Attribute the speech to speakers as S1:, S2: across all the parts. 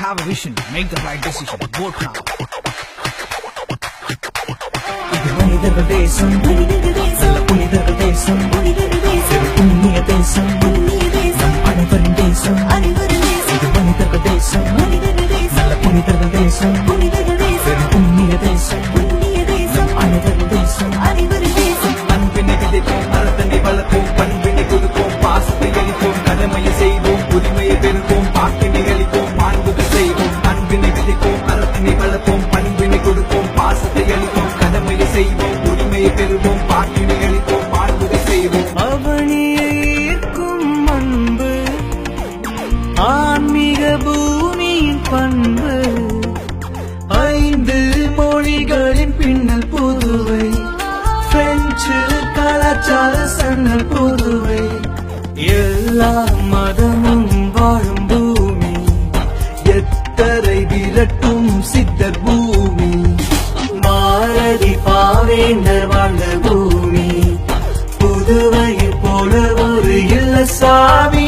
S1: have a vision. Make the right decision. Vote now.
S2: இது மனிதர்கள் தேசம், நல்ல புனிதர்கள் தேசம், புண்ணிய தேசம், நம் அனைவரின் தேசம். இது மனிதர்கள் தேசம், நல்ல புனிதர்கள் தேசம், புண்ணிய தேசம், நம் அனைவரின் தேசம். அன்பினை விதைப்போம், அறத்தனை வளர்ப்போம், பண்பினை கொடுப்போம், பாசத்தை அளிப்போம், கடமையை செய்வோம், உரிமையை பெறுவோம், பாக்கினை அளிப்போம், மாண்புகள் செய்வோம். அன்பினை விதைப்போம், அறத்தினை வளர்ப்போம், பண்பினை கொடுப்போம், பாசத்தை அளிப்போம், கடமையை செய்வோம், உரிமையை பெறுவோம், பாக்கினை அளிப்போம், மாண்புகள் செய்வோம். அவனியை ஈர்க்கும் அன்பு ஆன்மீக பூமியின் பண்பு, 5 மொழிகளின் பின்னல் புதுவை, பிரெஞ்சு கலாச்சார சன்னல் புதுவை, எல்லா மதமும் வாழும் பூமி, எத்தரை விரட்டும் சித்தர் பூமி, பாரதி பாவேந்தர் வாழ்ந்த பூமி, புதுவையில் போல ஒரு இல்ல சாமி.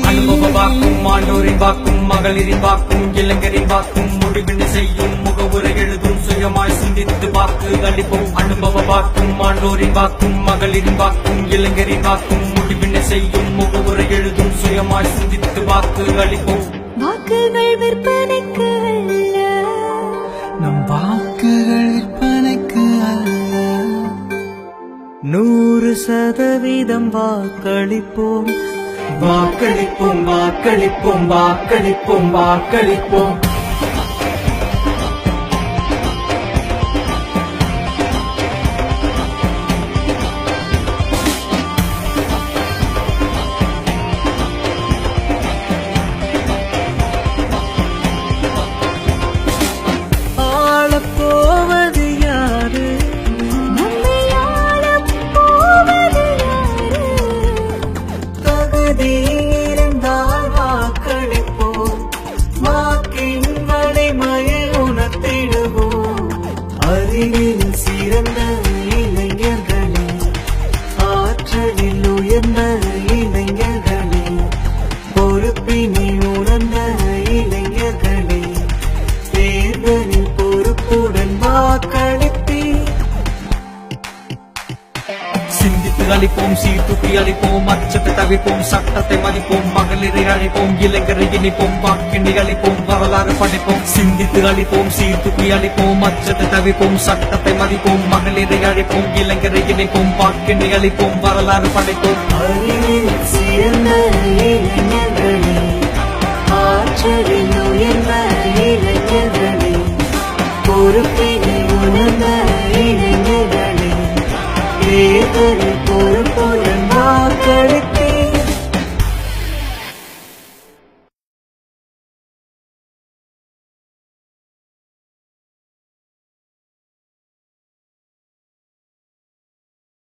S2: அனுபவ வாக்கும், ஆண்டோரின் வாக்கும், மகளிரின் வாக்கும், இளைஞரின் வாக்கும், முடிவினை செய்யும், முகவுரை எழுதும், சுயமாய் சிந்தித்து வாக்கு அளிப்போம். அனுபவ வாக்கும், ஆண்டோரின் வாக்கும், மகளிரின் வாக்கும், இளைஞரின் வாக்கும், முடிவினை செய்யும், முகவுரை எழுதும், சுயமாய் சிந்தித்து வாக்கு அளிப்போம்.
S3: வாக்குகள் விற்பனைக்கு அல்ல,
S2: நம் வாக்குகள் விற்பனைக்கு அல்ல, 100% வாக்களிப்போம், வாக்களிப்போம், வாக்களிப்போம், வாக்களிப்போம், வாக்களிப்போம். ஆளப்போவது யாரு,
S3: நம்மை ஆளப் போவது யாரு?
S2: தகுதி இருந்தால் வாக்களிப்போம், வாக்கின் வலிமையை உணர்த்திடுவோம். அறிவில் சிறந்த இளைஞர்களே, ஆற்றலில் உயர்ந்த இளைஞர்களே, பொறுப்பினை உணர்ந்த இளைஞர்களே, தேர்தலில் பொறுப்புடன் வாக்களிப்பீர். சிந்தித்து அளிப்போம், சீர்தூக்கி அளிப்போம், அச்சத்தை தவிர்ப்போம், சட்டத்தை மதிப்போம், மகளிரை அழைப்போம், இளைஞரை இணைப்போம், வாக்கினை அளிப்போம், வரலாறு படைப்போம். சிந்தித்து அளிப்போம், சீர்தூக்கி அளிப்போம், அச்சத்தை தவிர்ப்போம், சட்டத்தை மதிப்போம், மகளிரை அழைப்போம், இளைஞரை இணைப்போம், வாக்கினை அளிப்போம், வரலாறு படைப்போம். அறிவில் சிறந்த இளைஞர்களே, ஆற்றலில் உயர்ந்த இளைஞர்களே, பொறுப்பினை உணர்ந்த இளைஞர்களே, தேர்தலில் பொறுப்புடன் வாக்களிப்போம்.